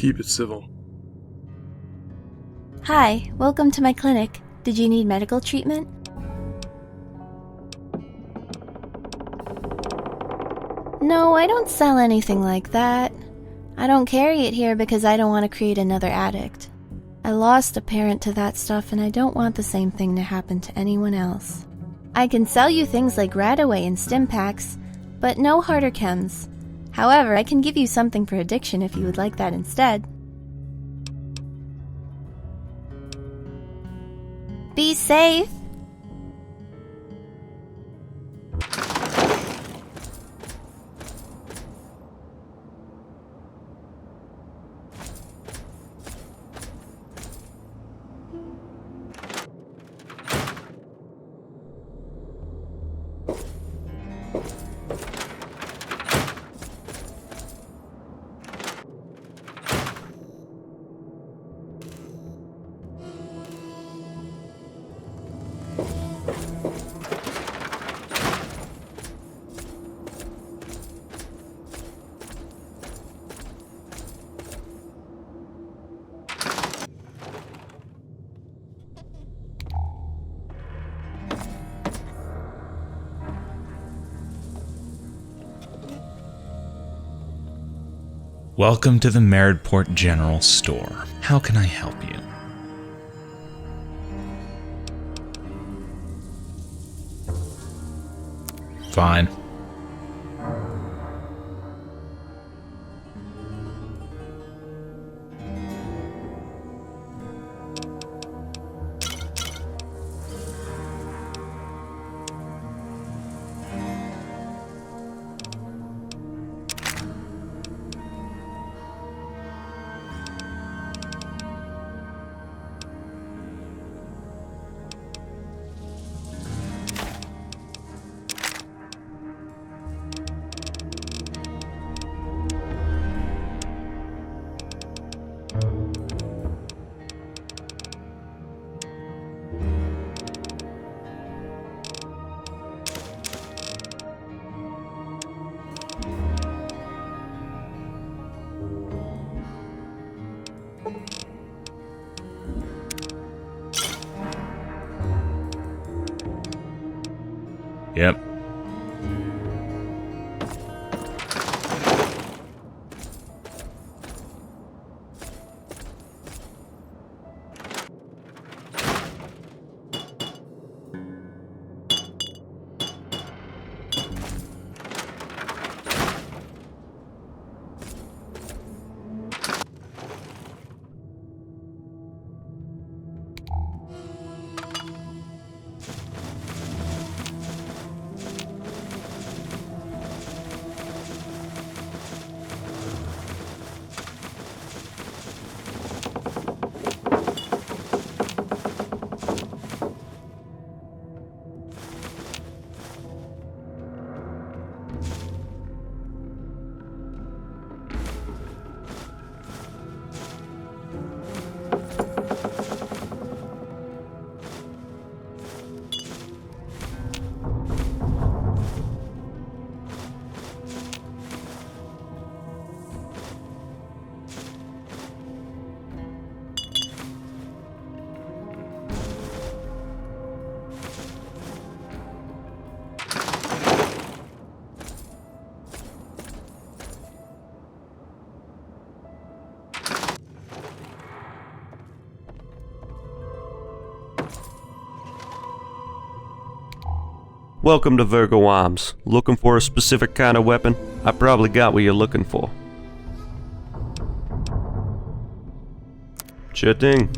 Keep it civil. Hi, welcome to my clinic. Did you need medical treatment? No, I don't sell anything like that. I don't carry it here because I don't want to create another addict. I lost a parent to that stuff and I don't want the same thing to happen to anyone else. I can sell you things like Radaway and stim packs, but no harder chems. However, I can give you something for addiction if you would like that instead. Be safe! Welcome to the Merideport General Store. How can I help you? Fine. Yep. Welcome to Virgo Arms. Looking for a specific kind of weapon? I probably got what you're looking for. Sure thing.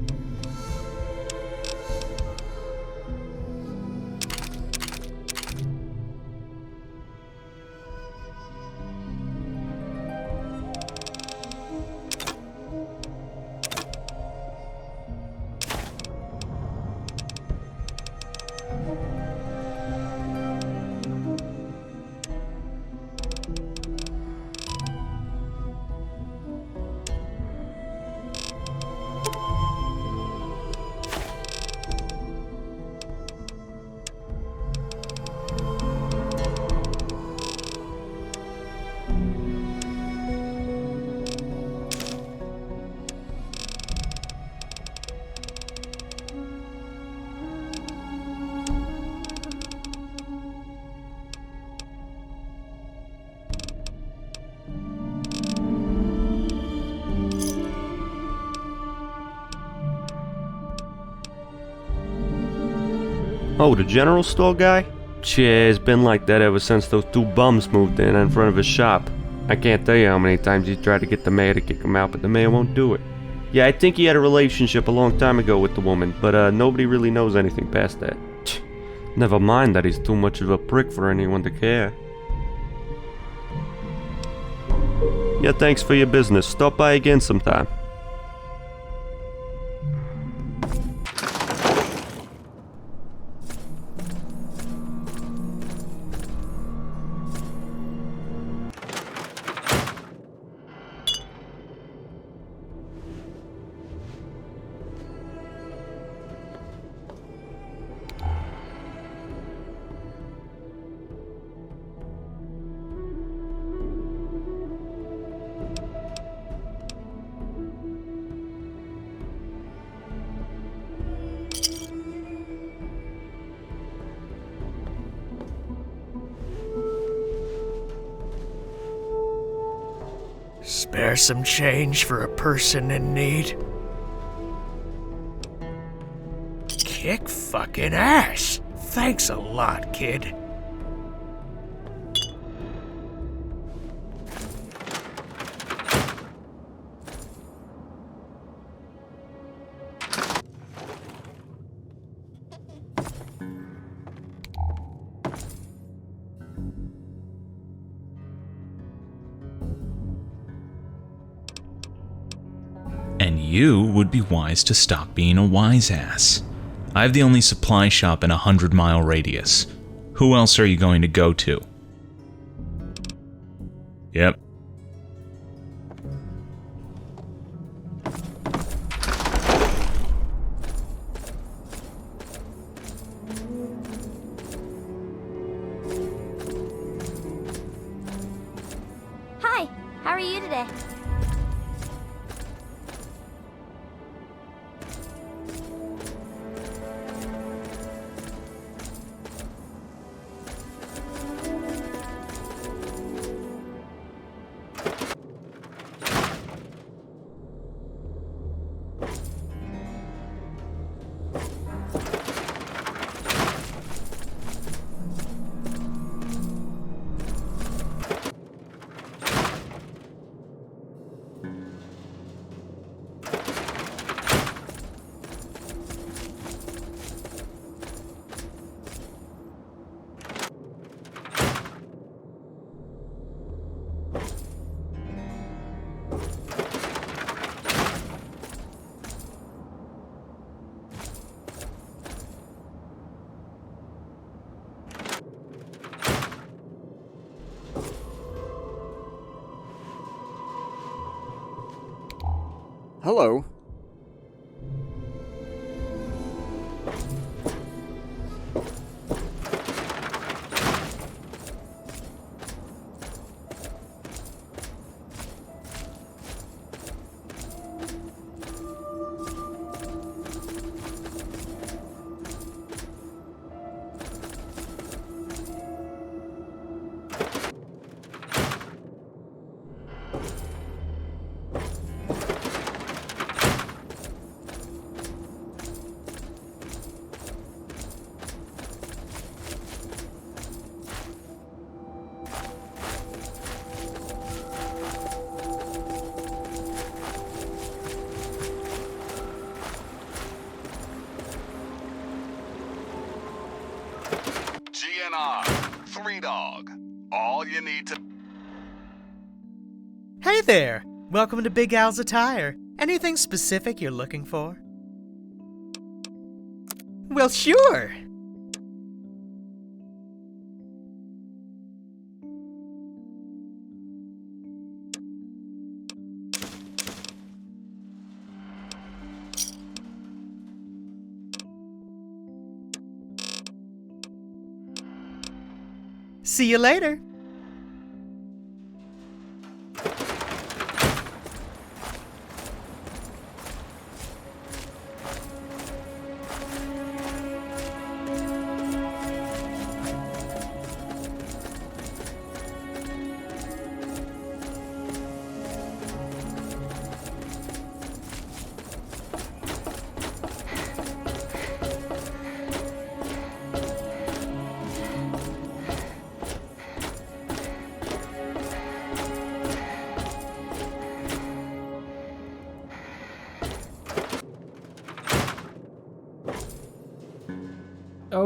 Oh, the general store guy? Yeah, it's been like that ever since those two bums moved in front of his shop. I can't tell you how many times he's tried to get the mayor to kick him out, but the mayor won't do it. Yeah, I think he had a relationship a long time ago with the woman, but nobody really knows anything past that. Never mind that he's too much of a prick for anyone to care. Yeah, thanks for your business. Stop by again sometime. Spare some change for a person in need. Kick fucking ass. Thanks a lot, kid. And you would be wise to stop being a wise ass. I have the only supply shop in a 100-mile radius. Who else are you going to go to? Yep. Hi, how are you today? Hello. GNR, 3-Dog. All you need to... Hey there! Welcome to Big Al's Attire. Anything specific you're looking for? Well, sure! See you later!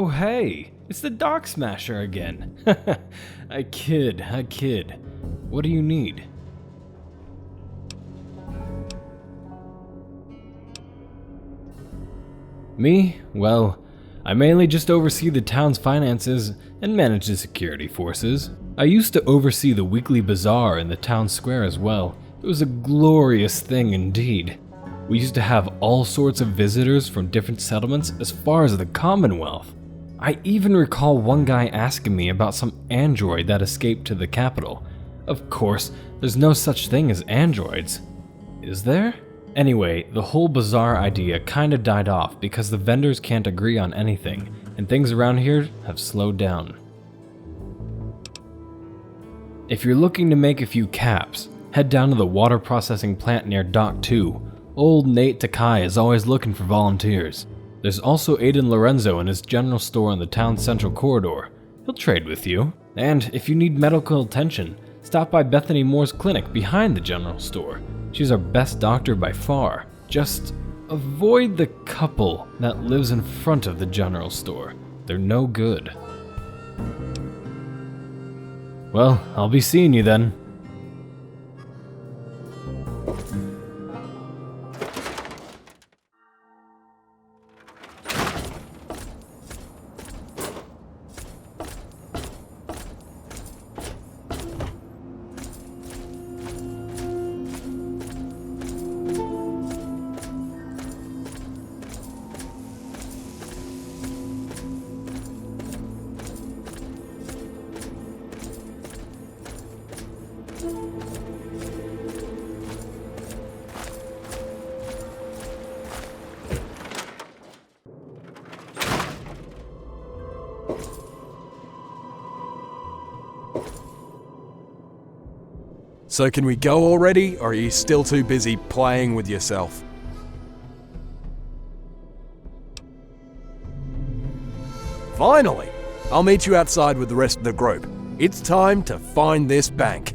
Oh hey, it's the Dock Smasher again. I kid. What do you need? Me? Well, I mainly just oversee the town's finances and manage the security forces. I used to oversee the weekly bazaar in the town square as well. It was a glorious thing indeed. We used to have all sorts of visitors from different settlements as far as the Commonwealth. I even recall one guy asking me about some android that escaped to the capital. Of course, there's no such thing as androids. Is there? Anyway, the whole bazaar idea kinda died off because the vendors can't agree on anything, and things around here have slowed down. If you're looking to make a few caps, head down to the water processing plant near Dock 2. Ol Nate Takei is always looking for volunteers. There's also Aiden Lorenzo in his general store in the town's central corridor. He'll trade with you. And if you need medical attention, stop by Bethany Moore's clinic behind the general store. She's our best doctor by far. Just avoid the couple that lives in front of the general store. They're no good. Well, I'll be seeing you then. So can we go already, or are you still too busy playing with yourself? Finally! I'll meet you outside with the rest of the group. It's time to find this bank.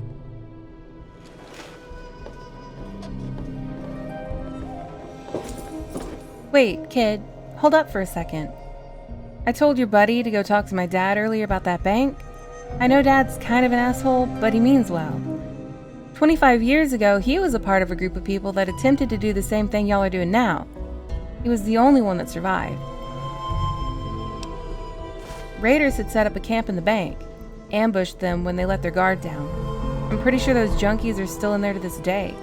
Wait, kid, hold up for a second. I told your buddy to go talk to my dad earlier about that bank. I know Dad's kind of an asshole, but he means well. 25 years ago, he was a part of a group of people that attempted to do the same thing y'all are doing now. He was the only one that survived. Raiders had set up a camp in the bank, ambushed them when they let their guard down. I'm pretty sure those junkies are still in there to this day.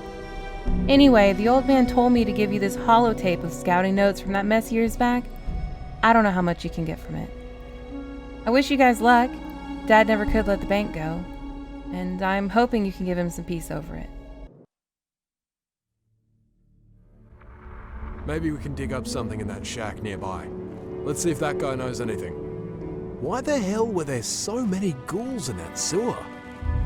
Anyway, the old man told me to give you this holotape of scouting notes from that mess years back. I don't know how much you can get from it. I wish you guys luck. Dad never could let the bank go. And I'm hoping you can give him some peace over it. Maybe we can dig up something in that shack nearby. Let's see if that guy knows anything. Why the hell were there so many ghouls in that sewer?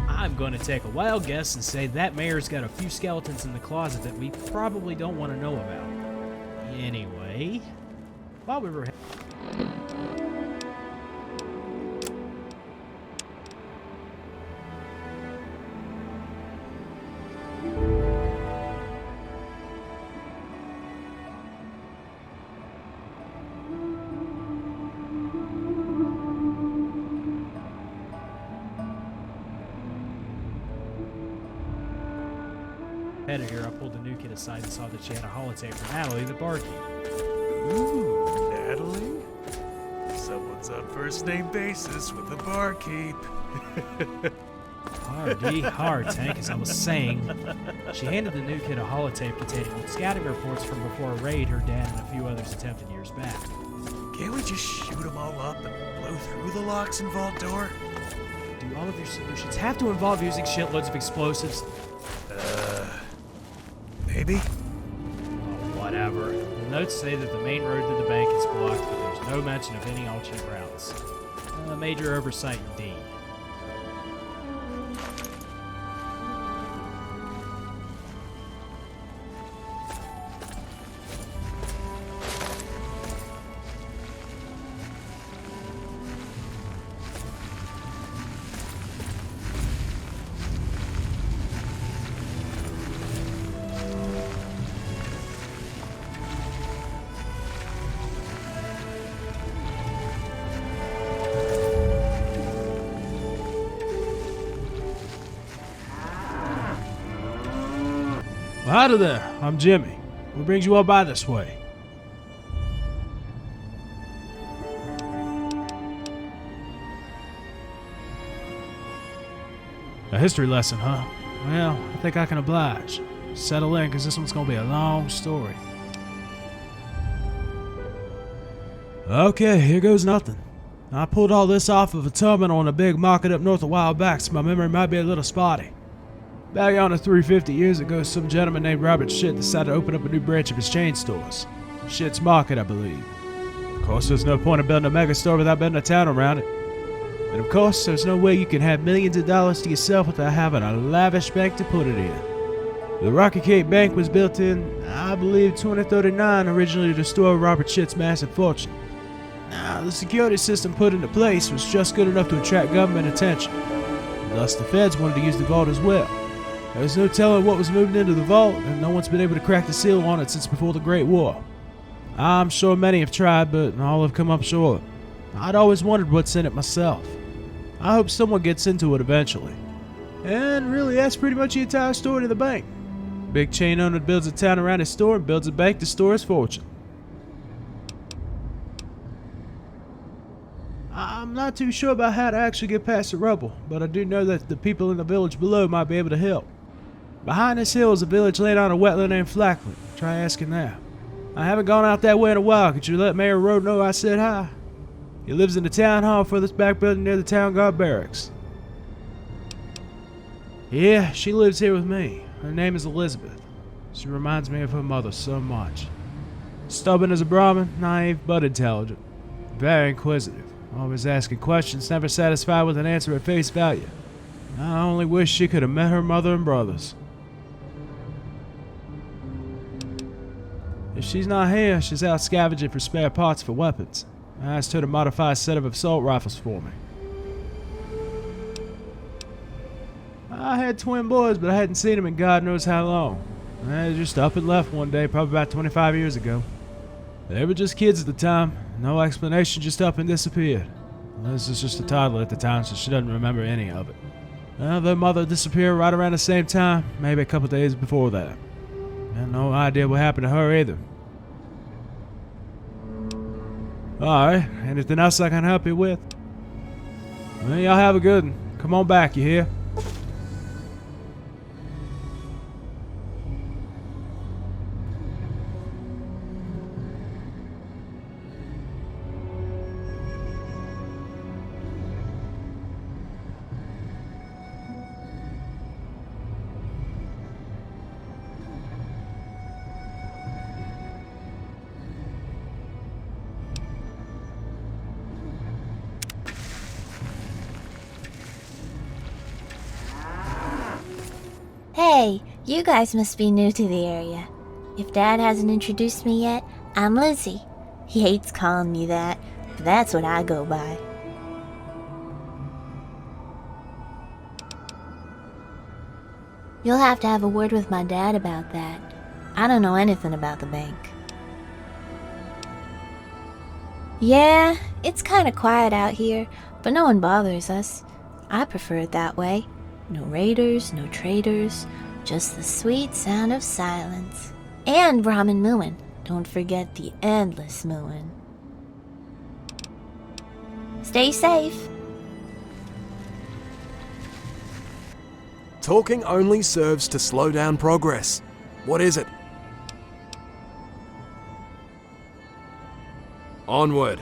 I'm going to take a wild guess and say that mayor's got a few skeletons in the closet that we probably don't want to know about. Anyway, while we were... headed here, I pulled the new kid aside and saw that she had a holotape for Natalie, the barkeep. Ooh, Natalie? Someone's on first name basis with the barkeep. Hard, Tank, as I was saying. She handed the new kid a holotape containing old scouting reports from before a raid her dad and a few others attempted years back. Can't we just shoot them all up and blow through the locks and vault door? Do all of your solutions have to involve using shitloads of explosives? Maybe? Oh, whatever. The notes say that the main road to the bank is blocked, but there's no mention of any alternate routes. A major oversight indeed. Well, howdy there. I'm Jimmy. What brings you all by this way? A history lesson, huh? Well, I think I can oblige. Settle in, because this one's going to be a long story. Okay, here goes nothing. I pulled all this off of a terminal in a big market up north a while back, so my memory might be a little spotty. Back on the 350 years ago, some gentleman named Robert Shit decided to open up a new branch of his chain stores. Shit's Market, I believe. Of course, there's no point in building a mega store without building a town around it. And of course, there's no way you can have millions of dollars to yourself without having a lavish bank to put it in. The Rocky Cape Bank was built in, I believe, 2039, originally to store Robert Shit's massive fortune. Now, the security system put into place was just good enough to attract government attention. Thus, the feds wanted to use the vault as well. There's no telling what was moving into the vault, and no one's been able to crack the seal on it since before the Great War. I'm sure many have tried, but all have come up short. I'd always wondered what's in it myself. I hope someone gets into it eventually. And really, that's pretty much the entire story to the bank. Big chain owner builds a town around his store and builds a bank to store his fortune. I'm not too sure about how to actually get past the rubble, but I do know that the people in the village below might be able to help. Behind this hill is a village laid on a wetland named Flackland. Try asking there. I haven't gone out that way in a while. Could you let Mayor Rowe know I said hi? He lives in the town hall for this back building near the town guard barracks. Yeah, she lives here with me. Her name is Elizabeth. She reminds me of her mother so much. Stubborn as a Brahmin, naive but intelligent. Very inquisitive. Always asking questions, never satisfied with an answer at face value. I only wish she could have met her mother and brothers. If she's not here, she's out scavenging for spare parts for weapons. I asked her to modify a set of assault rifles for me. I had twin boys, but I hadn't seen them in God knows how long. They just up and left one day, probably about 25 years ago. They were just kids at the time. No explanation, just up and disappeared. Liz was just a toddler at the time, so she doesn't remember any of it. Well, their mother disappeared right around the same time, maybe a couple days before that. I had no idea what happened to her either. Alright, anything else I can help you with? Well, y'all have a good one. Come on back, you hear? Hey, you guys must be new to the area. If Dad hasn't introduced me yet, I'm Lizzie. He hates calling me that, but that's what I go by. You'll have to have a word with my dad about that. I don't know anything about the bank. Yeah, it's kinda quiet out here, but no one bothers us. I prefer it that way. No raiders, no traders, just the sweet sound of silence. And Brahmin mooing. Don't forget the endless mooing. Stay safe. Talking only serves to slow down progress. What is it? Onward.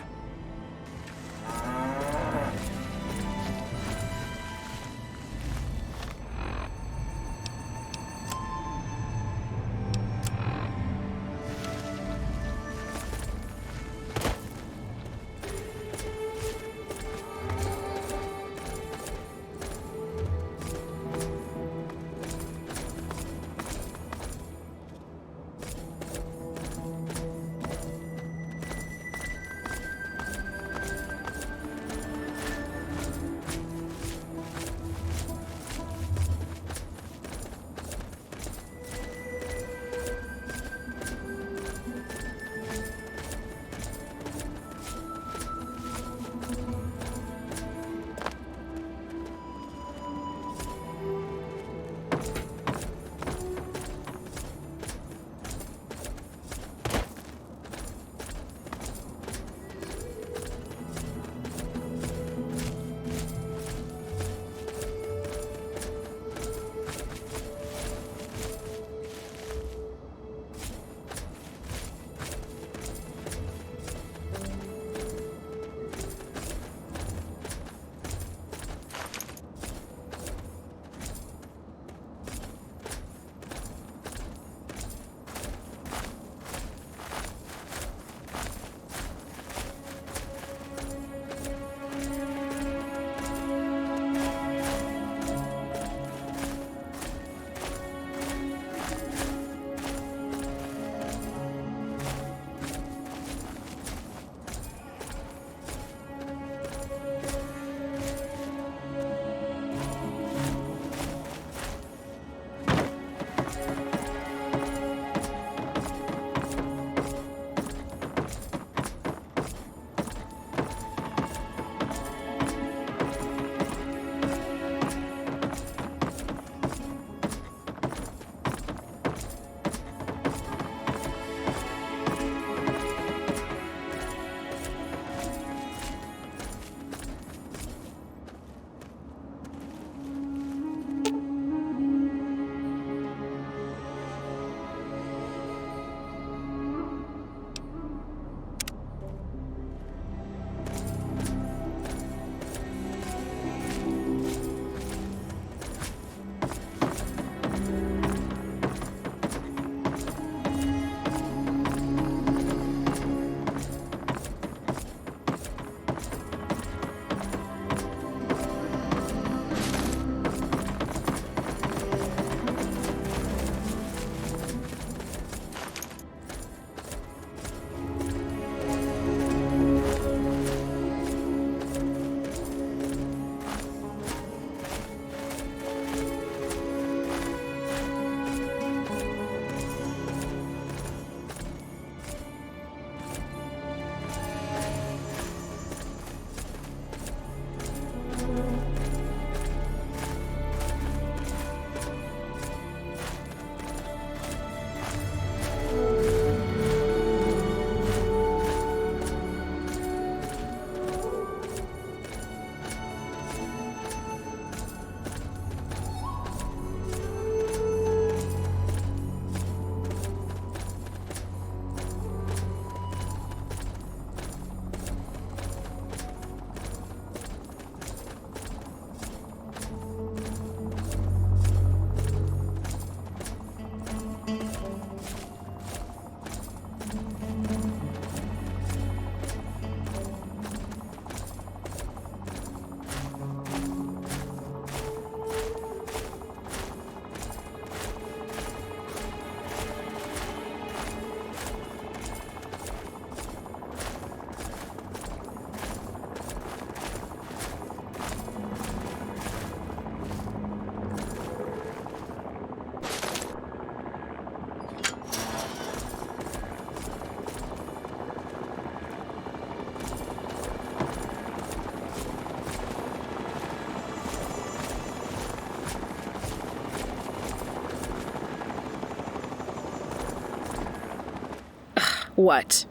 What?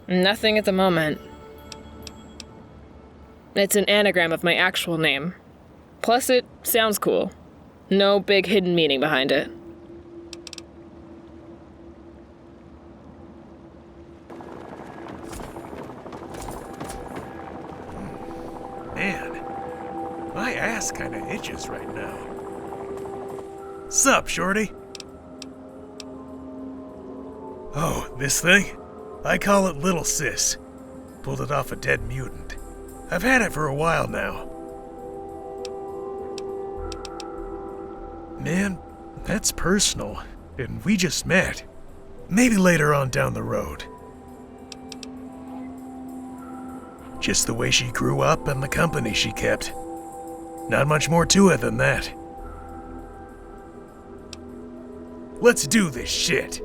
Nothing at the moment. It's an anagram of my actual name. Plus, it sounds cool. No big hidden meaning behind it. Man, my ass kinda itches right now. Sup, shorty? Oh, this thing? I call it Little Sis. Pulled it off a dead mutant. I've had it for a while now. Man, that's personal, and we just met. Maybe later on down the road. Just the way she grew up and the company she kept. Not much more to it than that. Let's do this shit.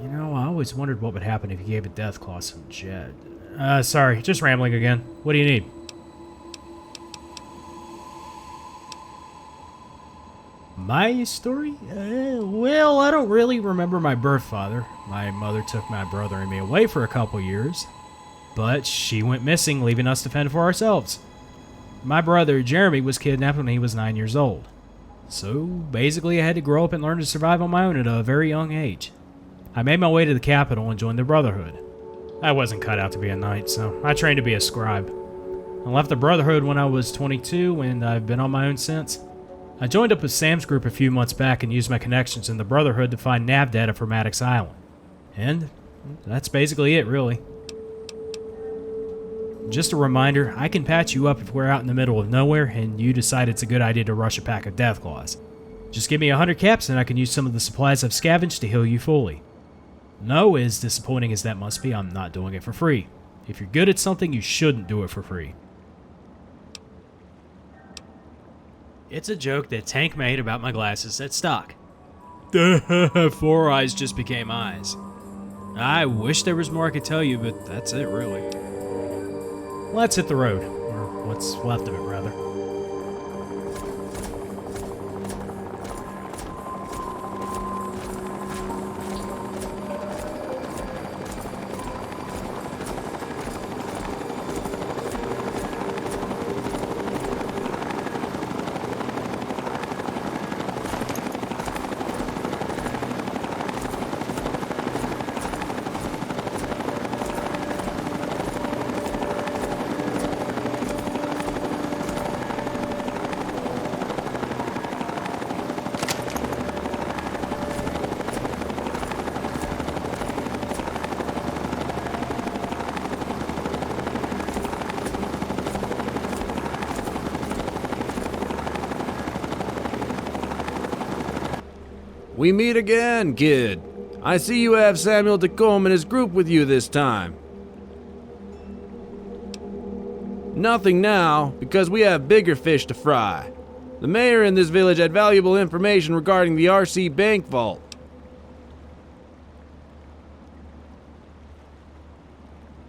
You know, I always wondered what would happen if you gave a death claw some Jed. Sorry, just rambling again. What do you need? My story? Well, I don't really remember my birth father. My mother took my brother and me away for a couple years, but she went missing, leaving us to fend for ourselves. My brother, Jeremy, was kidnapped when he was 9 years old. So, basically, I had to grow up and learn to survive on my own at a very young age. I made my way to the capital and joined the Brotherhood. I wasn't cut out to be a knight, so I trained to be a scribe. I left the Brotherhood when I was 22, and I've been on my own since. I joined up with Sam's group a few months back and used my connections in the Brotherhood to find nav data for Maddox Island. And that's basically it, really. Just a reminder, I can patch you up if we're out in the middle of nowhere and you decide it's a good idea to rush a pack of Deathclaws. Just give me 100 caps and I can use some of the supplies I've scavenged to heal you fully. No, as disappointing as that must be, I'm not doing it for free. If you're good at something, you shouldn't do it for free. It's a joke that Tank made about my glasses at stock. 4 eyes just became eyes. I wish there was more I could tell you, but that's it, really. Let's hit the road, or what's left of it, rather. We meet again, kid. I see you have Samuel Tacombe and his group with you this time. Nothing now, because we have bigger fish to fry. The mayor in this village had valuable information regarding the RC bank vault.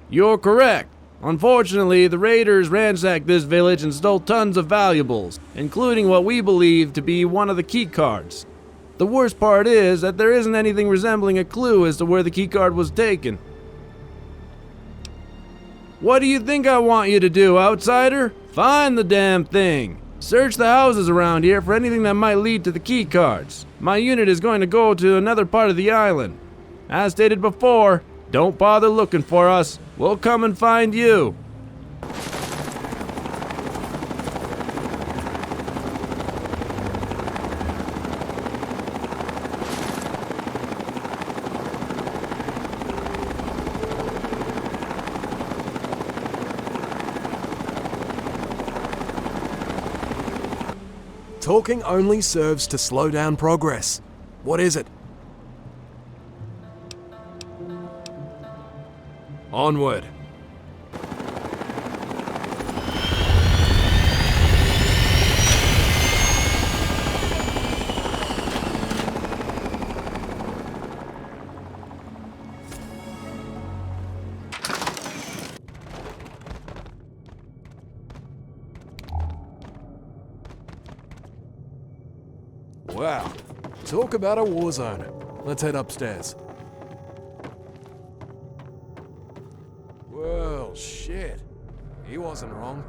You're correct. Unfortunately, the raiders ransacked this village and stole tons of valuables, including what we believe to be one of the key cards. The worst part is that there isn't anything resembling a clue as to where the keycard was taken. What do you think I want you to do, outsider? Find the damn thing. Search the houses around here for anything that might lead to the keycards. My unit is going to go to another part of the island. As stated before, don't bother looking for us. We'll come and find you. Talking only serves to slow down progress. What is it? Onward. Wow. Talk about a war zone. Let's head upstairs. Well, shit. He wasn't wrong.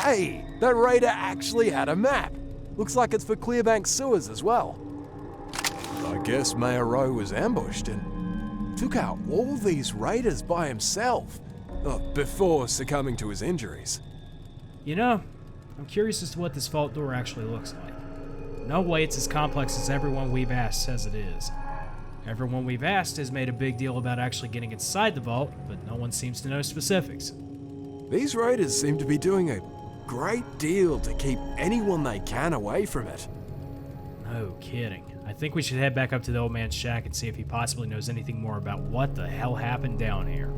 Hey, that raider actually had a map. Looks like it's for Clearbank sewers as well. I guess Mayor Rowe was ambushed and took out all these raiders by himself, before succumbing to his injuries. You know, I'm curious as to what this vault door actually looks like. No way it's as complex as everyone we've asked says it is. Everyone we've asked has made a big deal about actually getting inside the vault, but no one seems to know specifics. These raiders seem to be doing a great deal to keep anyone they can away from it. No kidding. I think we should head back up to the old man's shack and see if he possibly knows anything more about what the hell happened down here.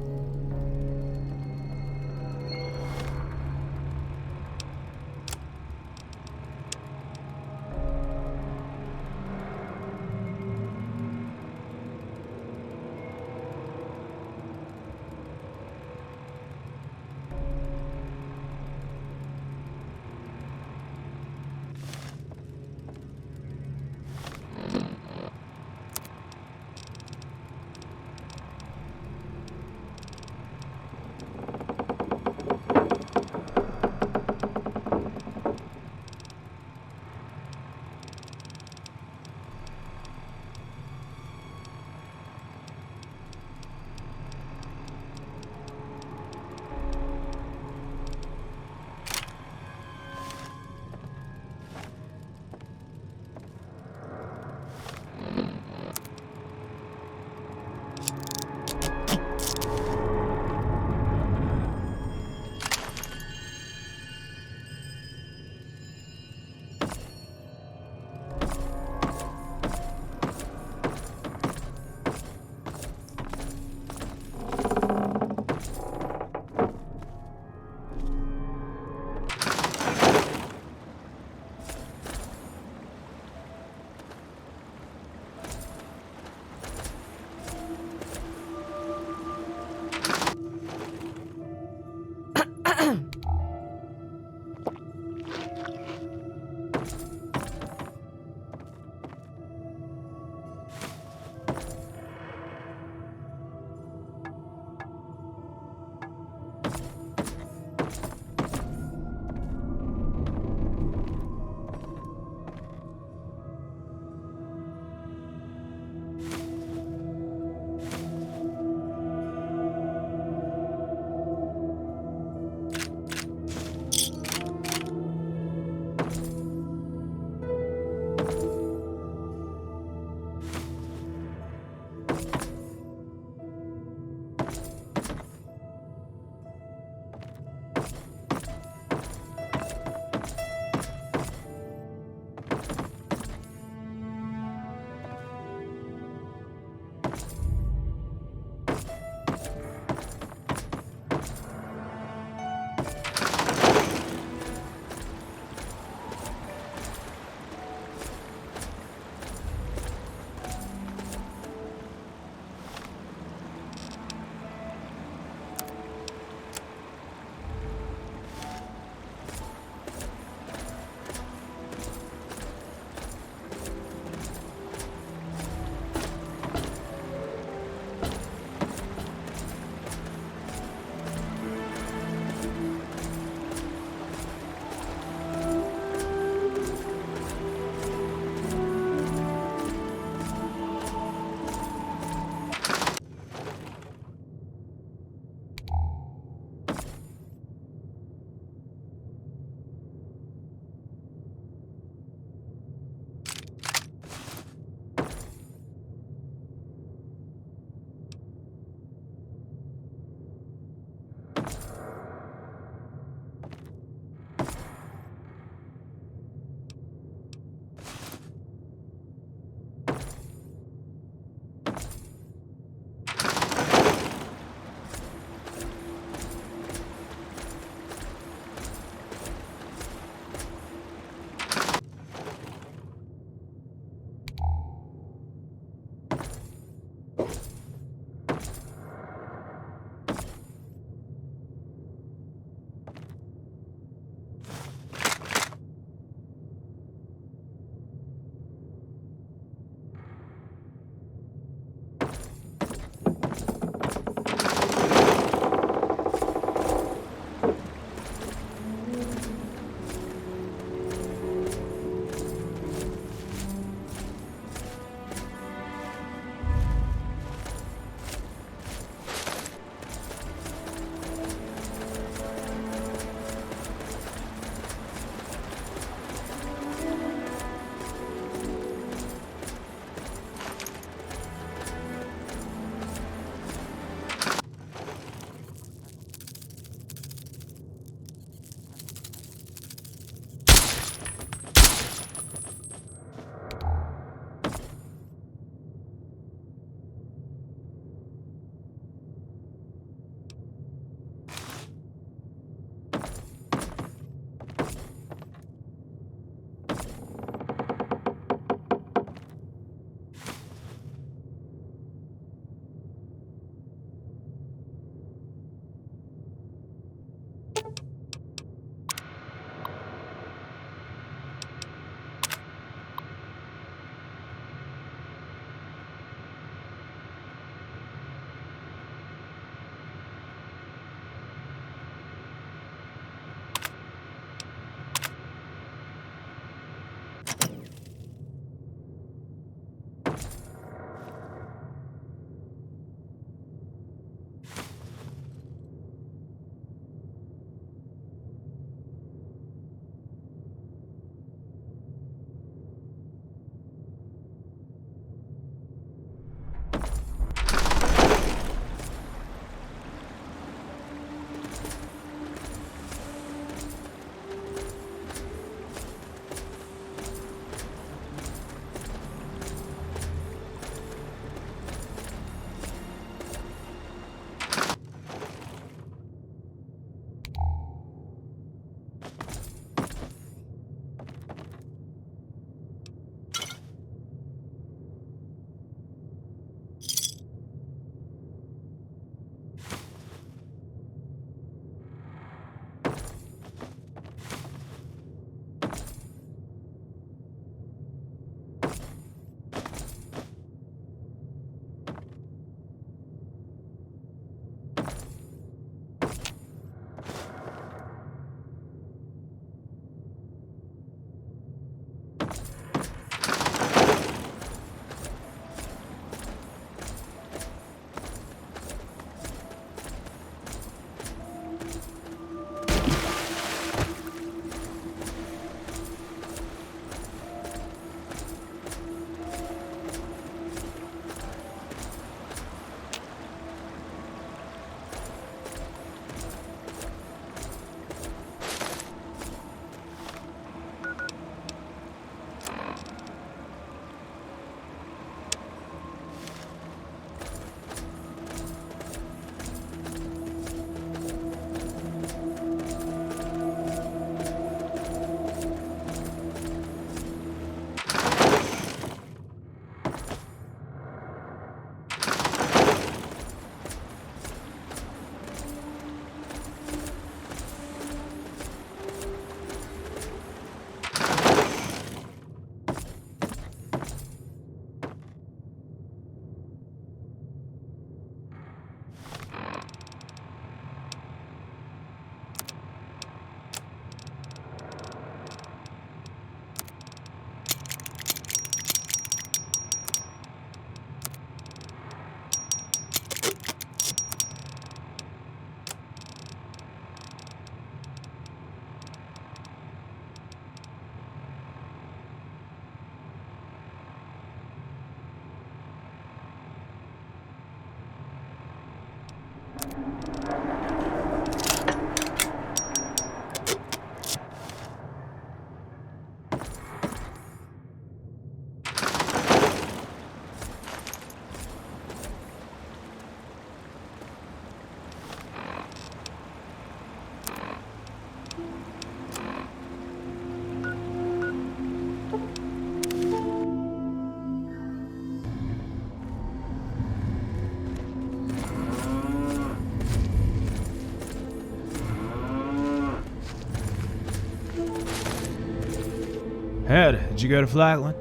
Howdy, did you go to Flackland?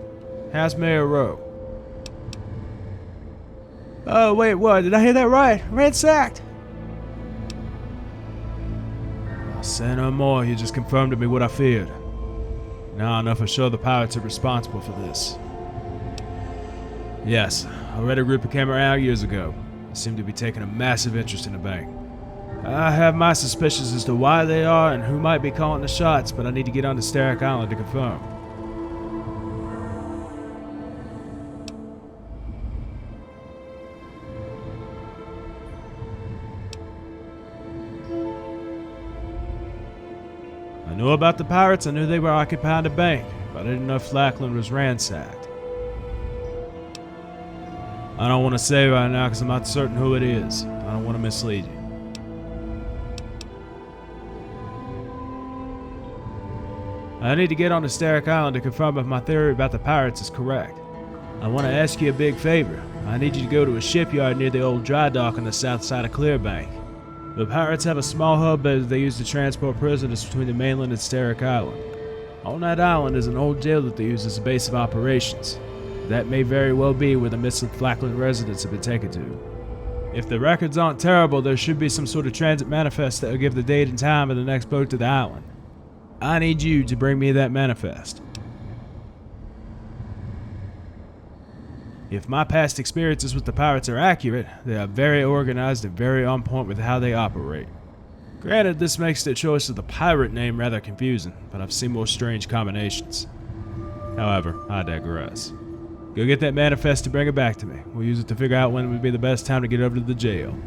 How's Mayor Rowe? Oh, wait, what? Did I hear that right? Ransacked! I'll say no more, you just confirmed to me what I feared. Now I know for sure the pirates are responsible for this. Yes, I read a group that came around years ago. They seem to be taking a massive interest in the bank. I have my suspicions as to why they are and who might be calling the shots, but I need to get on to Starrick Island to confirm. I knew about the pirates, I knew they were occupying the bank, but I didn't know Flackland was ransacked. I don't want to say right now because I'm not certain who it is. I don't want to mislead you. I need to get on to Starrick Island to confirm if my theory about the pirates is correct. I want to ask you a big favor. I need you to go to a shipyard near the old dry dock on the south side of Clearbank. The pirates have a small hub that they use to transport prisoners between the mainland and Starrick Island. On that island is an old jail that they use as a base of operations. That may very well be where the missing Flackland residents have been taken to. If the records aren't terrible, there should be some sort of transit manifest that will give the date and time of the next boat to the island. I need you to bring me that manifest. If my past experiences with the pirates are accurate, they are very organized and very on point with how they operate. Granted, this makes the choice of the pirate name rather confusing, but I've seen more strange combinations. However, I digress. Go get that manifest and bring it back to me. We'll use it to figure out when would be the best time to get over to the jail.